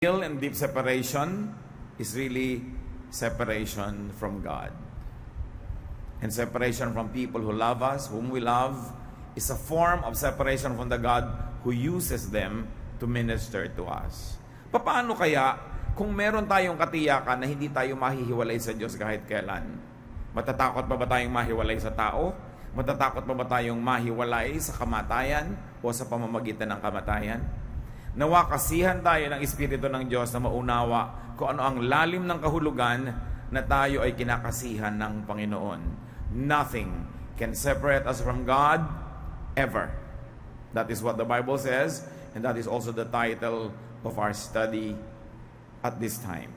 Real and deep separation is really separation from God. And separation from people who love us, whom we love, is a form of separation from the God who uses them to minister to us. Paano kaya kung meron tayong katiyakan na hindi tayo mahihiwalay sa Diyos kahit kailan? Matatakot pa ba tayong mahiwalay sa tao? Matatakot pa ba tayong mahiwalay sa kamatayan o sa pamamagitan ng kamatayan? Nawa kasihan tayo ng Espiritu ng Diyos na maunawa kung ano ang lalim ng kahulugan na tayo ay kinakasihan ng Panginoon. Nothing can separate us from God ever. That is what the Bible says, and that is also the title of our study at this time.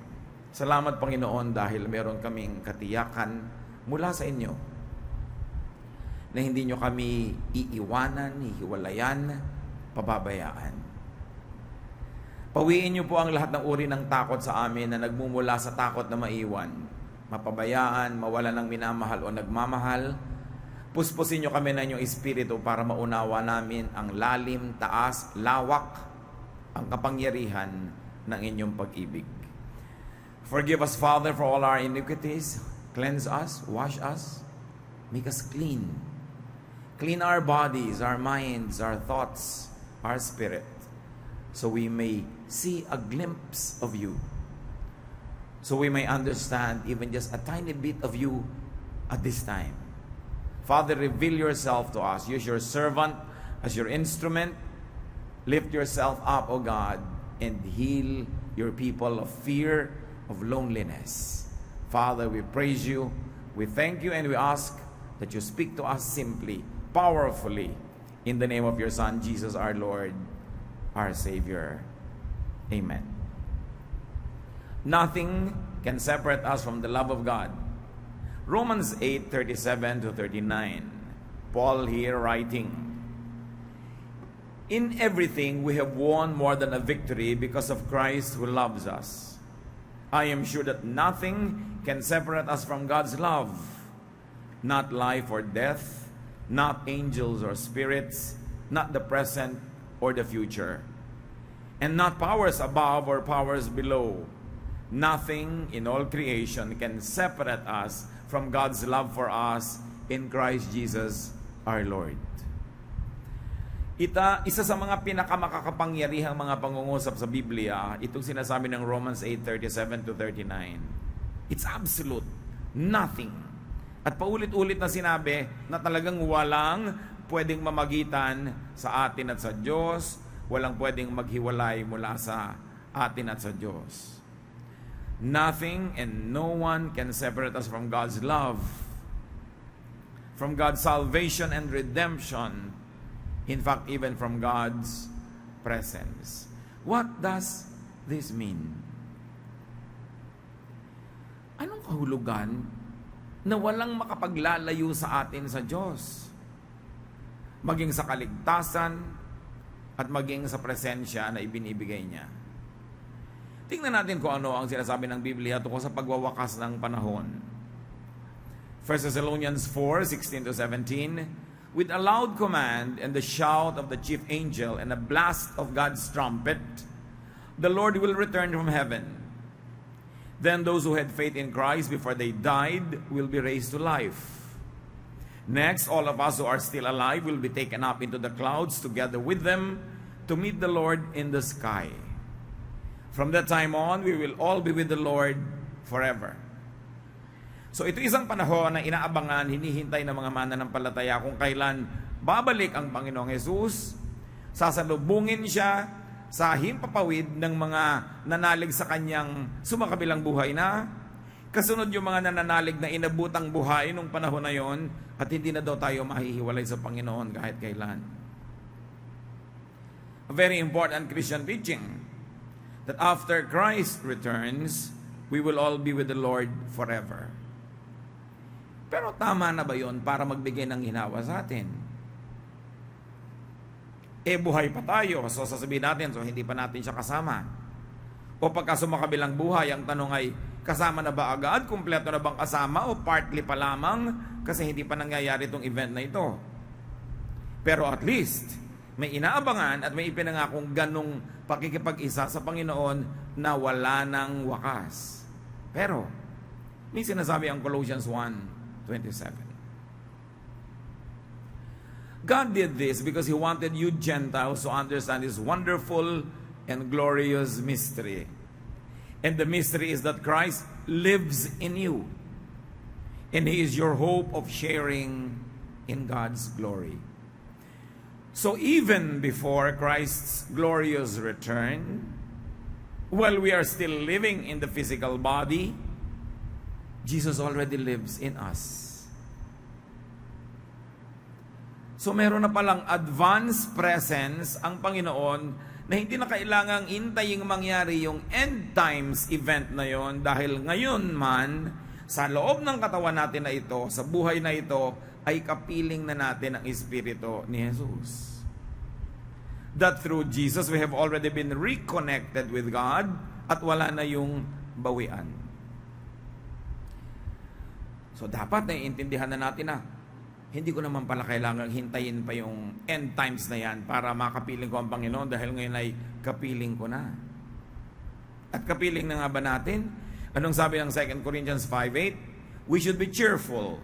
Salamat Panginoon dahil meron kaming katiyakan mula sa inyo na hindi nyo kami iiwanan, hihiwalayan, pababayaan. Pawiin niyo po ang lahat ng uri ng takot sa amin na nagmumula sa takot na maiwan, mapabayaan, mawala ng minamahal o nagmamahal. Puspusin niyo kami ng inyong espiritu para maunawa namin ang lalim, taas, lawak, ang kapangyarihan ng inyong pag-ibig. Forgive us, Father, for all our iniquities. Cleanse us, wash us, make us clean. Clean our bodies, our minds, our thoughts, our spirit, so we may see a glimpse of you. So we may understand even just a tiny bit of you at this time. Father, reveal yourself to us. Use your servant as your instrument. Lift yourself up, O God, and heal your people of fear, of loneliness. Father, we praise you, we thank you, and we ask that you speak to us simply, powerfully, in the name of your Son, Jesus our Lord, our Savior. Amen. Nothing can separate us from the love of God. Romans 8:37 to 39. Paul here writing, "In everything we have won more than a victory because of Christ who loves us. I am sure that nothing can separate us from God's love. Not life or death, not angels or spirits, not the present or the future, and not powers above or powers below. Nothing in all creation can separate us from God's love for us in Christ Jesus our Lord." Isa sa mga pinakamakakapangyarihang mga pangungusap sa Biblia, itong sinasabi ng Romans 8:37 to 39. It's absolute. Nothing. At paulit-ulit na sinabi na talagang walang pwedeng mamagitan sa atin at sa Diyos, walang pwedeng maghiwalay mula sa atin at sa Diyos. Nothing and no one can separate us from God's love, from God's salvation and redemption, in fact, even from God's presence. What does this mean? Anong kahulugan na walang makapaglalayo sa atin sa Diyos? Maging sa kaligtasan at maging sa presensya na ibinibigay niya. Tingnan natin kung ano ang sinasabi ng Biblia tungkol sa pagwawakas ng panahon. 1 Thessalonians 4:16 to 17, "With a loud command and the shout of the chief angel and a blast of God's trumpet, the Lord will return from heaven. Then those who had faith in Christ before they died will be raised to life. Next, all of us who are still alive will be taken up into the clouds together with them to meet the Lord in the sky. From that time on, we will all be with the Lord forever." So ito isang panahon na inaabangan, hinihintay ng mga mananampalataya kung kailan babalik ang Panginoong Hesus, sasalubungin siya sa himpapawid ng mga nanalig sa kanyang sumakabilang buhay na, kasunod yung mga nananalig na inabutang buhay nung panahon na yon, at hindi na daw tayo mahihiwalay sa Panginoon kahit kailan. A very important Christian teaching that after Christ returns, we will all be with the Lord forever. Pero tama na ba yon para magbigay ng ginawa sa atin? Buhay pa tayo, so sasabihin natin, so hindi pa natin siya kasama. O pagka sumakabilang buhay, ang tanong ay, kasama na ba agad? Kumpleto na bang kasama? O partly pa lamang? Kasi hindi pa nangyayari itong event na ito. Pero at least, may inaabangan at may ipinangakong ganong pakikipag-isa sa Panginoon na wala ng wakas. Pero, may sinasabi ang Colossians 1:27. God did this because He wanted you Gentiles to understand His wonderful and glorious mystery. And the mystery is that Christ lives in you. And He is your hope of sharing in God's glory. So even before Christ's glorious return, while we are still living in the physical body, Jesus already lives in us. So meron na palang advanced presence ang Panginoon na hindi na kailangang hintayin mangyari yung end times event na yon, dahil ngayon man, sa loob ng katawan natin na ito, sa buhay na ito, ay kapiling na natin ang Espiritu ni Jesus. That through Jesus, we have already been reconnected with God at wala na yung bawian. So dapat naiintindihan na natin na hindi ko naman pala kailangang hintayin pa yung end times na yan para makapiling ko ang Panginoon, dahil ngayon ay kapiling ko na. At kapiling na nga ba natin? Anong sabi ng 2 Corinthians 5:8? We should be cheerful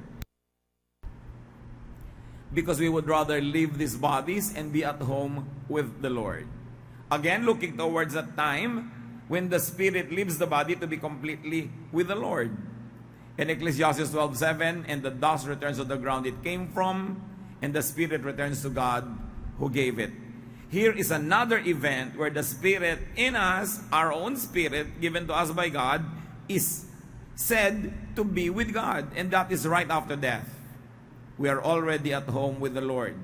because we would rather leave these bodies and be at home with the Lord. Again, looking towards that time when the Spirit leaves the body to be completely with the Lord. In Ecclesiastes 12:7, and the dust returns to the ground it came from, and the Spirit returns to God who gave it. Here is another event where the Spirit in us, our own spirit given to us by God, is said to be with God, and that is right after death. We are already at home with the Lord.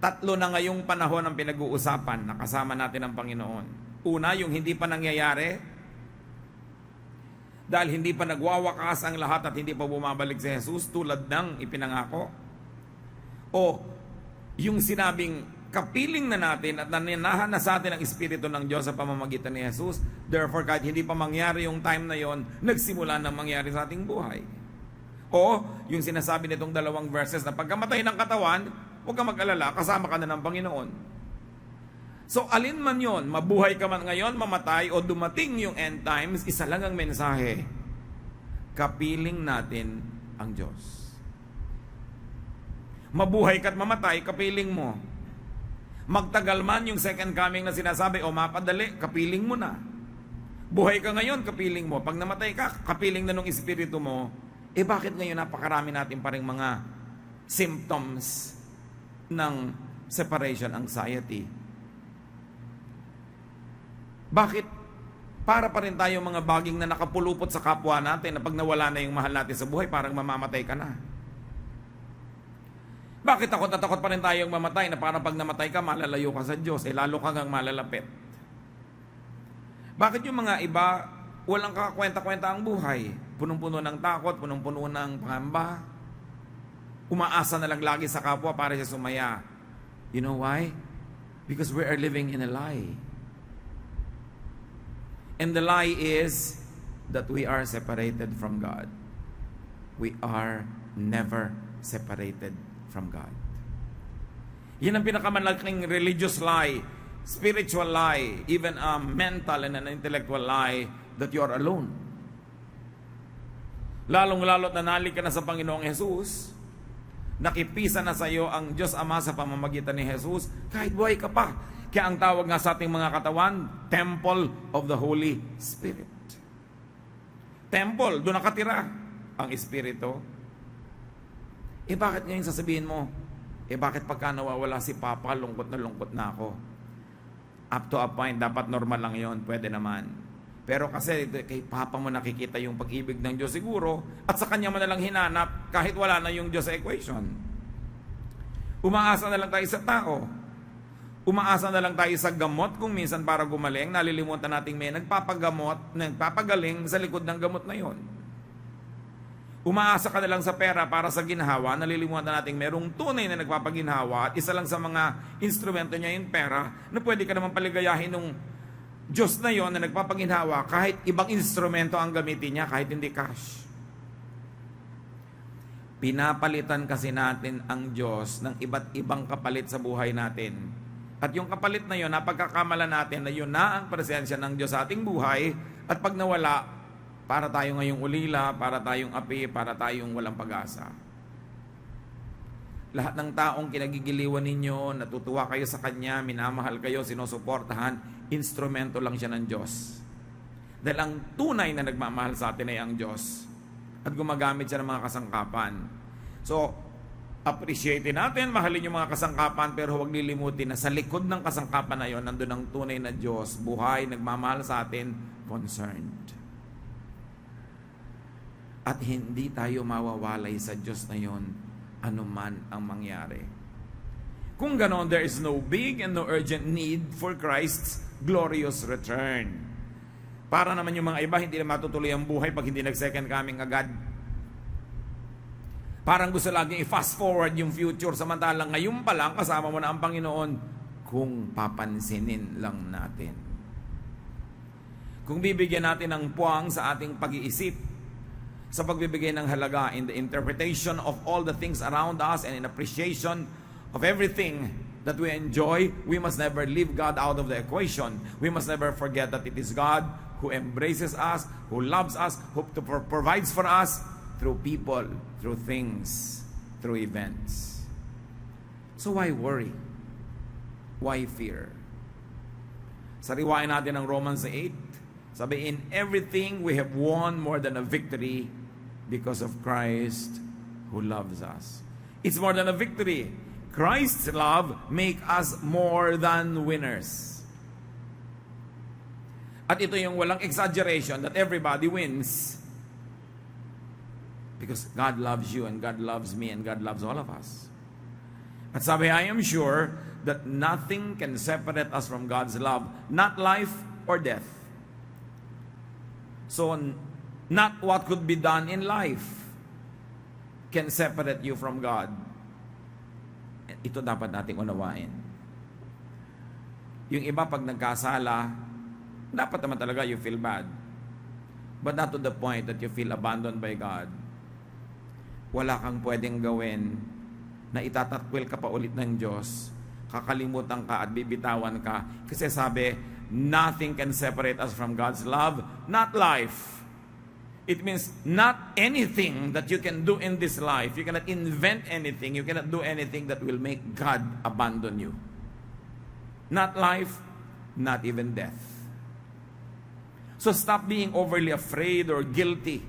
Tatlo na ngayong panahon ang pinag-uusapan na kasama natin ang Panginoon. Una, yung hindi pa nangyayari, dahil hindi pa nagwawakas ang lahat at hindi pa bumabalik si Jesus tulad ng ipinangako. O yung sinabing kapiling na natin at nananahan na sa atin ang Espiritu ng Diyos sa pamamagitan ni Jesus. Therefore, kahit hindi pa mangyari yung time na yon, nagsimula na mangyari sa ating buhay. O yung sinasabi nitong dalawang verses na pagkamatay ng katawan, huwag ka mag-alala, kasama ka na ng Panginoon. So alin man yon, mabuhay ka man ngayon, mamatay, o dumating yung end times, isa lang ang mensahe. Kapiling natin ang Diyos. Mabuhay ka't mamatay, kapiling mo. Magtagal man yung second coming na sinasabi, o mapadali, kapiling mo na. Buhay ka ngayon, kapiling mo. Pag namatay ka, kapiling na nung Espiritu mo. Bakit ngayon napakarami natin pa rin mga symptoms ng separation anxiety? Bakit para pa rin tayo mga baging na nakapulupot sa kapwa natin na pag nawala na yung mahal natin sa buhay, parang mamamatay ka na? Bakit takot na takot pa rin tayong mamatay na parang pag namatay ka, malalayo ka sa Diyos, lalo kang malalapit? Bakit yung mga iba, walang kakakwenta-kwenta ang buhay? Punong-puno ng takot, punong-puno ng pangamba. Umaasa na lang lagi sa kapwa para siya sumaya. You know why? Because we are living in a lie. And the lie is that we are separated from God. We are never separated from God. Yan ang pinakamalaking religious lie, spiritual lie, even a mental and an intellectual lie that you are alone. Lalong-lalot na nalik ka na sa Panginoong Jesus, nakipisa na sa iyo ang Diyos Ama sa pamamagitan ni Jesus, kahit buhay ka pa. Kaya ang tawag nga sa ating mga katawan, Temple of the Holy Spirit. Temple, doon nakatira ang Espiritu. Bakit ngayon sasabihin mo, bakit pagka nawawala si Papa, lungkot na ako? Up to a point, dapat normal lang yon, pwede naman. Pero kasi kay Papa mo nakikita yung pag-ibig ng Diyos siguro, at sa Kanya mo na lang hinanap kahit wala na yung Diyos sa equation. Umaasa na lang tayo sa tao. Umaasa na lang tayo sa gamot kung minsan para gumaling, nalilimutan nating may nagpapagaling sa likod ng gamot na yon. Umaasa ka na lang sa pera para sa ginhawa, nalilimutan nating merong tunay na nagpapaginhawa at isa lang sa mga instrumento niya yung pera na pwede ka naman paligayahin ng Diyos na yon na nagpapaginhawa kahit ibang instrumento ang gamitin niya, kahit hindi cash. Pinapalitan kasi natin ang Diyos ng iba't ibang kapalit sa buhay natin. At yung kapalit na yun, napagkakamala natin na yun na ang presensya ng Diyos sa ating buhay, at pag nawala, para tayo ngayong ulila, para tayong api, para tayong walang pag-asa. Lahat ng taong kinagigiliwan ninyo, natutuwa kayo sa Kanya, minamahal kayo, sinusuportahan, instrumento lang siya ng Diyos. Dahil ang tunay na nagmamahal sa atin ay ang Diyos. At gumagamit siya ng mga kasangkapan. So, appreciate natin, mahalin yung mga kasangkapan, pero huwag lilimutin na sa likod ng kasangkapan na yon, nandun ang tunay na Diyos, buhay, nagmamahal sa atin, concerned. At hindi tayo mawawalay sa Diyos na yon, anuman ang mangyari. Kung ganon, there is no big and no urgent need for Christ's glorious return. Para naman yung mga iba, hindi na matutuloy ang buhay pag hindi nag-second coming agad. Parang gusto laging i-fast forward yung future, samantalang ngayon pa lang kasama mo na ang Panginoon kung papansinin lang natin. Kung bibigyan natin ng puwang sa ating pag-iisip, sa pagbibigay ng halaga in the interpretation of all the things around us and in appreciation of everything that we enjoy, we must never leave God out of the equation. We must never forget that it is God who embraces us, who loves us, who provides for us through people, through things, through events. So why worry? Why fear? Sariwain natin ang Romans 8. Sabi, in everything we have won more than a victory because of Christ who loves us. It's more than a victory. Christ's love make us more than winners. At ito yung walang exaggeration that everybody wins. Because God loves you and God loves me and God loves all of us. At sabi, I am sure that nothing can separate us from God's love, not life or death. So, not what could be done in life can separate you from God. Ito dapat nating unawain. Yung iba pag nagkasala, dapat naman talaga you feel bad. But not to the point that you feel abandoned by God. Wala kang pwedeng gawin na itatakwil ka pa ulit ng Diyos, kakalimutan ka at bibitawan ka. Kasi sabi, nothing can separate us from God's love, not life. It means not anything that you can do in this life. You cannot invent anything. You cannot do anything that will make God abandon you. Not life, not even death. So stop being overly afraid or guilty.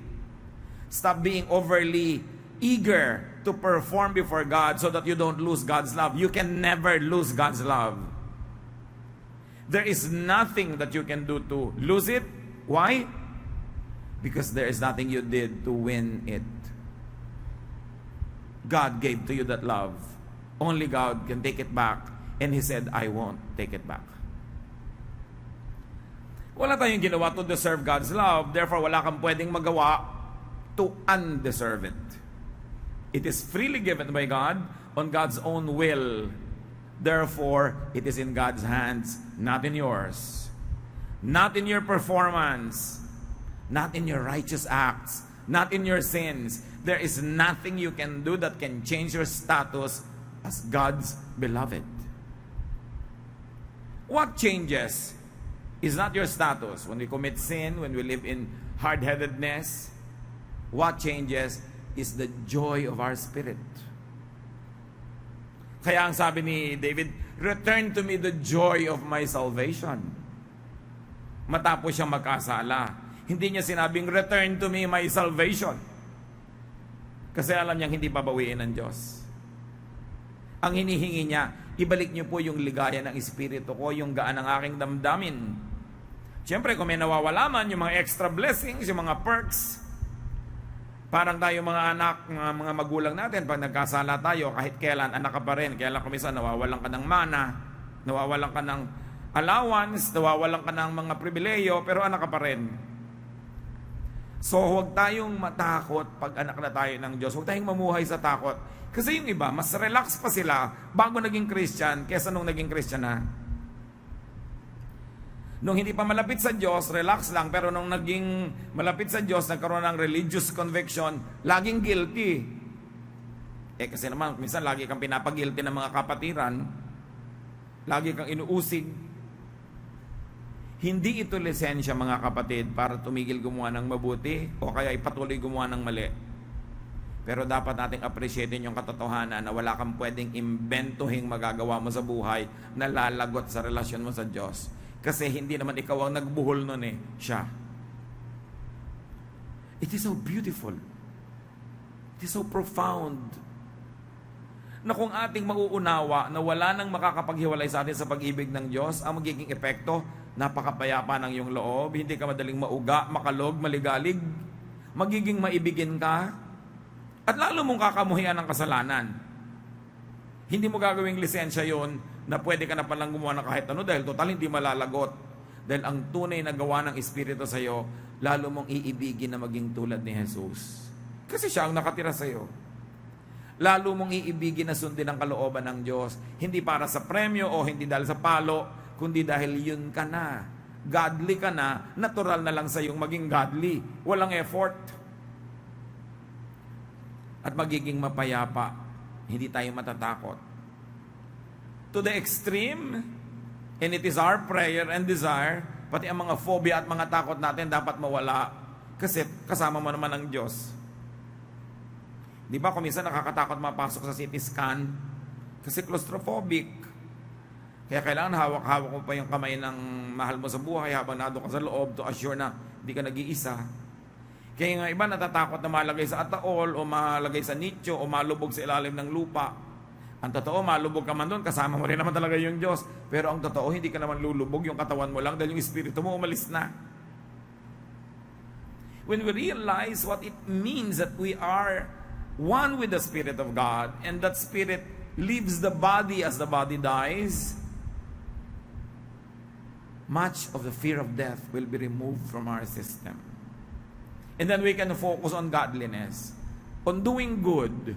Stop being overly eager to perform before God so that you don't lose God's love. You can never lose God's love. There is nothing that you can do to lose it. Why? Because there is nothing you did to win it. God gave to you that love. Only God can take it back. And He said, I won't take it back. Wala tayong ginawa to deserve God's love. Therefore, wala kang pwedeng magawa to undeserve it. It is freely given by God on God's own will. Therefore, it is in God's hands, not in yours. Not in your performance. Not in your righteous acts. Not in your sins. There is nothing you can do that can change your status as God's beloved. What changes is not your status. When we commit sin, when we live in hard-headedness, what changes is the joy of our spirit. Kaya ang sabi ni David, return to me the joy of my salvation. Matapos siyang magkasala, hindi niya sinabing, return to me my salvation. Kasi alam niyang hindi babawiin ng Diyos. Ang hinihingi niya, ibalik niyo po yung ligaya ng Espiritu ko, yung gaan ng aking damdamin. Siyempre, kung may nawawala man, yung mga extra blessings, yung mga perks, parang tayo mga anak, mga magulang natin, pag nagkasala tayo, kahit kailan, anak ka pa rin. Kaya lang kumisa, nawawalan ka ng mana, nawawalan ka ng allowance, nawawalan ka ng mga pribileyo, pero anak ka pa rin. So, huwag tayong matakot pag anak na tayo ng Diyos. Huwag tayong mamuhay sa takot. Kasi yung iba, mas relax pa sila bago naging Christian kesa nung naging Christian na. Nung hindi pa malapit sa Diyos, relax lang. Pero nung naging malapit sa Diyos, nagkaroon ng religious conviction, laging guilty. Kasi naman, minsan lagi kang pinapag-guilty ng mga kapatiran. lagi kang inuusig. Hindi ito lisensya, mga kapatid, para tumigil gumawa ng mabuti o kaya ipatuloy gumawa ng mali. Pero dapat nating appreciatein yung katotohanan na wala kang pwedeng imbentuhing magagawa mo sa buhay na lalagot sa relasyon mo sa Diyos. Kasi hindi naman ikaw ang nagbuhol nun Siya. It is so beautiful. It is so profound. Na kung ating mauunawa na wala nang makakapaghiwalay sa atin sa pag-ibig ng Diyos, ang magiging epekto, napakapayapa ng iyong loob, hindi ka madaling mauga, makalog, maligalig, magiging maibigin ka, at lalo mong kakamuhian ng kasalanan. Hindi mo gagawing lisensya yon na pwede ka na palang gumawa ng kahit ano dahil total hindi malalagot. Dahil ang tunay na gawa ng Espiritu sa iyo, lalo mong iibigin na maging tulad ni Jesus. Kasi siya ang nakatira sa iyo. Lalo mong iibigin na sundin ang kalooban ng Diyos. Hindi para sa premyo o hindi dahil sa palo, kundi dahil yun ka na. Godly ka na, natural na lang sa iyong maging godly. Walang effort. At magiging mapayapa. Hindi tayo matatakot. To the extreme, and it is our prayer and desire, pati ang mga phobia at mga takot natin dapat mawala. Kasi kasama mo naman ang Diyos. Di ba kung minsan nakakatakot mapasok sa CT scan? Kasi claustrophobic. Kaya kailangan hawak-hawak mo pa yung kamay ng mahal mo sa buhay habang nado ka sa loob to assure na hindi ka nag-iisa. Kaya nga iba natatakot na malagay sa ataol o malagay sa nicho o malubog sa ilalim ng lupa. Ang totoo, malubog ka man doon, kasama mo rin naman talaga yung Diyos. Pero ang totoo, hindi ka naman lulubog, yung katawan mo lang dahil yung espiritu mo umalis na. When we realize what it means that we are one with the Spirit of God and that Spirit leaves the body as the body dies, much of the fear of death will be removed from our system. And then we can focus on godliness, on doing good,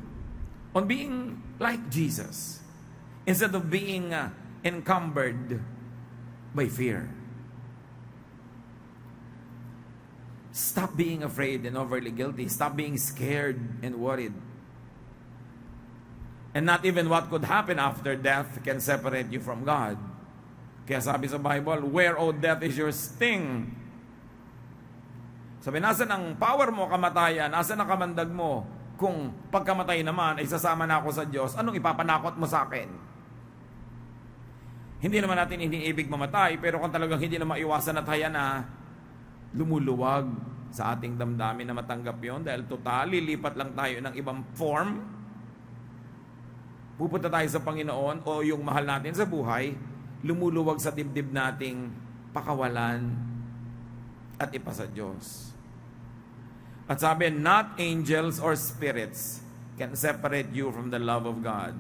on being like Jesus, instead of being encumbered by fear. Stop being afraid and overly guilty. Stop being scared and worried. And not even what could happen after death can separate you from God. Kaya sabi sa Bible, where, O death, is your sting? Sabi, nasan ang power mo, kamatayan? Nasan ang kamandag mo? Kung pagkamatay naman ay sasama na ako sa Diyos, anong ipapanakot mo sa akin? Hindi naman natin iniibig mamatay, pero kung talagang hindi na maiwasan at haya na, lumuluwag sa ating damdamin na matanggap yon dahil total, lilipat lang tayo ng ibang form. Pupunta tayo sa Panginoon o yung mahal natin sa buhay, lumuluwag sa dibdib nating pakawalan at ipa sa Diyos. At sabi, not angels or spirits can separate you from the love of God.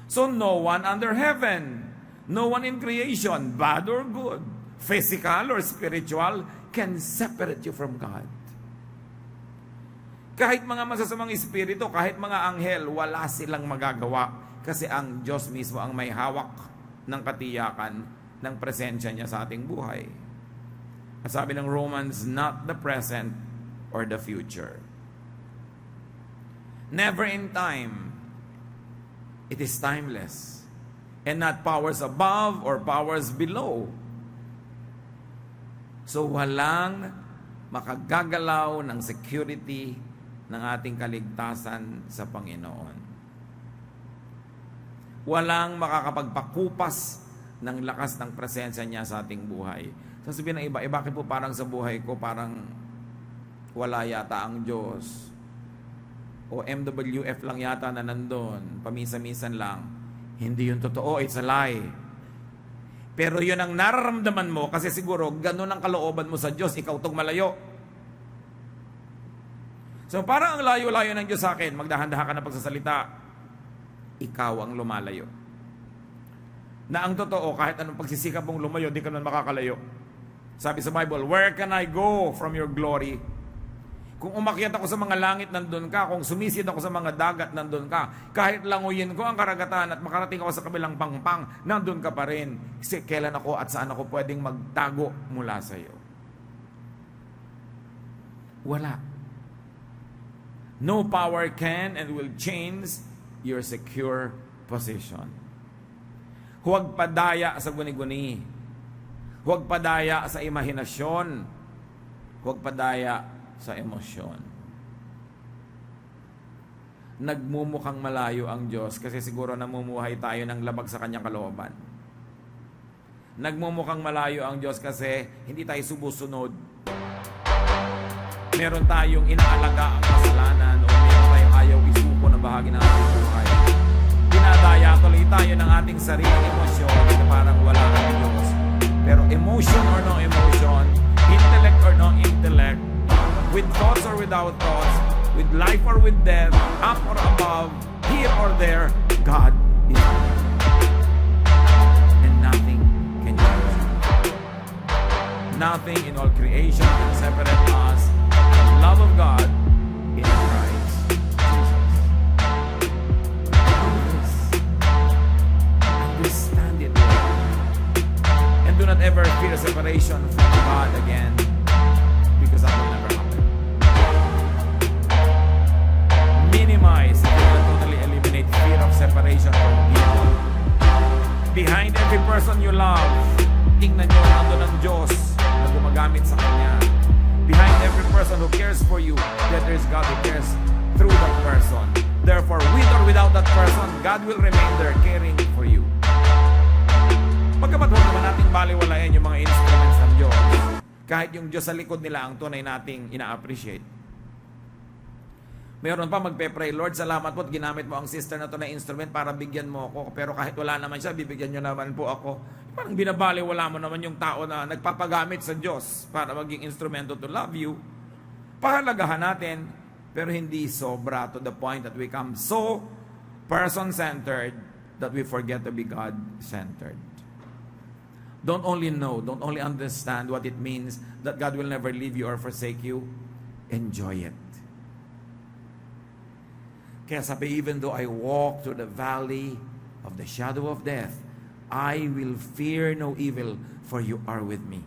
So no one under heaven, no one in creation, bad or good, physical or spiritual, can separate you from God. Kahit mga masasamang espiritu, kahit mga anghel, wala silang magagawa kasi ang Diyos mismo ang may hawak ng katiyakan ng presensya niya sa ating buhay. At sabi ng Romans, not the present or the future. Never in time. It is timeless. And not powers above or powers below. So walang makagagalaw ng security ng ating kaligtasan sa Panginoon. Walang makakapagpakupas ng lakas ng presensya niya sa ating buhay. Sasabihin ng iba, bakit po parang sa buhay ko parang wala yata ang Diyos? O MWF lang yata na nandun, paminsan-minsan lang. Hindi yun totoo, it's a lie. Pero yun ang nararamdaman mo kasi siguro ganun ang kalooban mo sa Diyos, ikaw tong malayo. So parang ang layo-layo ng Diyos sa akin, magdahan-dahan ka na pagsasalita, ikaw ang lumalayo. Na ang totoo, kahit anong pagsisikap mong lumayo, di ka nun makakalayo. Sabi sa Bible, where can I go from your glory? Kung umakyat ako sa mga langit, nandun ka. Kung sumisid ako sa mga dagat, nandun ka. Kahit languyin ko ang karagatan at makarating ako sa kabilang pangpang, nandun ka pa rin. Kasi kailan ako at saan ako pwedeng magtago mula sa iyo? Wala. No power can and will change your secure position. Huwag padaya sa guni-guni. Huwag padaya sa imahinasyon. Huwag padaya sa emosyon. Nagmumukhang malayo ang Diyos kasi siguro namumuhay tayo ng labag sa kanyang kalooban. Nagmumukhang malayo ang Diyos kasi hindi tayo sumusunod. Meron tayong inaalaga ang kasalanan o meron tayong ayaw isuko na bahagi ng ating buhay. Dinadaya tuloy tayo ng ating sariling emosyon na parang wala ang Diyos. Pero emotion or no emotion, intellect or no intellect, with thoughts or without thoughts, with life or with death, up or above, here or there, God is there. And nothing can change it. Nothing in all creation can separate us from the love of God in Christ Jesus. Understand it, Lord. And do not ever fear separation from God again, because that will never happen. Minimize, if you can totally eliminate fear of separation from people. Behind every person you love, tingnan nyo, nandun ang Diyos na gumagamit sa Kanya. Behind every person who cares for you, that there is God who cares through that person. Therefore, with or without that person, God will remain there caring for you. Pagkapat huwag naman nating baliwalayan yung mga instruments ng Diyos. Kahit yung Diyos sa likod nila ang tunay nating ina-appreciate. Mayroon pa magpe-pray, Lord, salamat po at ginamit mo ang sister na to na instrument para bigyan mo ako. Pero kahit wala naman siya, bibigyan nyo naman po ako. Parang binabaliwala mo naman yung tao na nagpapagamit sa Diyos para maging instrumento to love you. Pahalagahan natin, pero hindi sobra to the point that we become so person-centered that we forget to be God-centered. Don't only know, don't only understand what it means that God will never leave you or forsake you. Enjoy it. Kaya sabi, even though I walk through the valley of the shadow of death, I will fear no evil, for you are with me.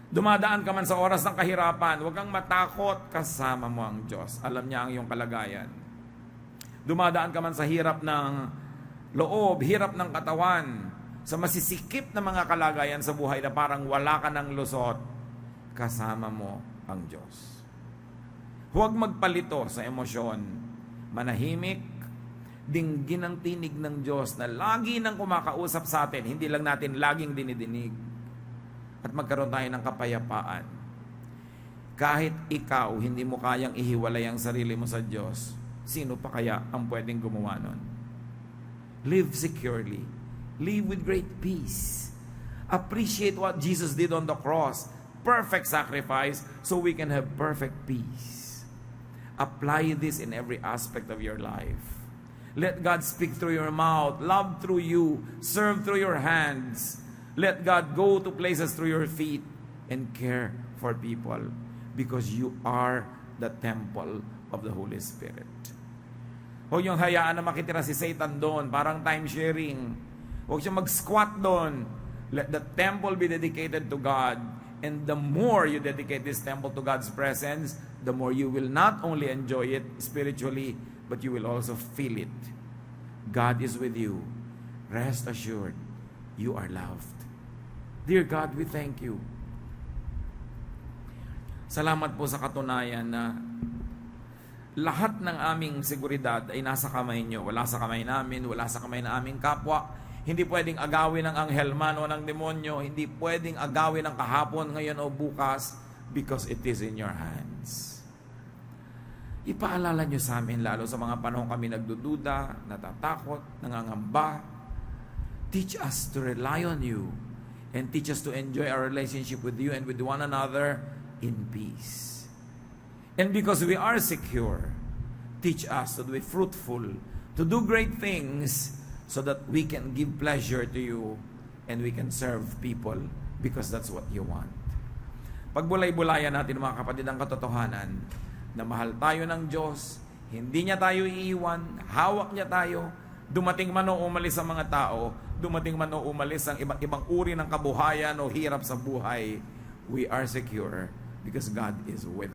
Dumadaan ka man sa oras ng kahirapan, huwag kang matakot, kasama mo ang Diyos. Alam niya ang iyong kalagayan. Dumadaan ka man sa hirap ng loob, hirap ng katawan, sa masisikip na mga kalagayan sa buhay na parang wala ka ng lusot, kasama mo ang Diyos. Huwag magpalito sa emosyon. Manahimik, dinggin ang tinig ng Diyos na lagi nang kumakausap sa atin, hindi lang natin laging dinidinig. At magkaroon tayo ng kapayapaan. Kahit ikaw, hindi mo kayang ihiwalay ang sarili mo sa Diyos, sino pa kaya ang pwedeng gumawa nun? Live securely. Live with great peace. Appreciate what Jesus did on the cross. Perfect sacrifice so we can have perfect peace. Apply this in every aspect of your life. Let God speak through your mouth, love through you, serve through your hands. Let God go to places through your feet and care for people, because you are the temple of the Holy Spirit. Huwag yung hayaan na makitira si Satan doon, parang time sharing. Huwag siya mag-squat doon. Let the temple be dedicated to God. And the more you dedicate this temple to God's presence, the more you will not only enjoy it spiritually, but you will also feel it. God is with you. Rest assured, you are loved. Dear God, we thank you. Salamat po sa katunayan na lahat ng aming seguridad ay nasa kamay nyo. Wala sa kamay namin, wala sa kamay na aming kapwa. Hindi pwedeng agawin ng anghelman o ng demonyo. Hindi pwedeng agawin ng kahapon, ngayon o bukas, because it is in your hands. Ipaalala nyo sa amin, lalo sa mga panahon kami nagdududa, natatakot, nangangamba. Teach us to rely on you and teach us to enjoy our relationship with you and with one another in peace. And because we are secure, teach us to be fruitful, to do great things, so that we can give pleasure to you and we can serve people because that's what you want. Pagbulay-bulayan natin mga kapatid ang katotohanan na mahal tayo ng Diyos, hindi niya tayo iiwan, hawak niya tayo, dumating man o umalis ang mga tao, dumating man o umalis ang iba't ibang uri ng kabuhayan o hirap sa buhay, we are secure because God is with us.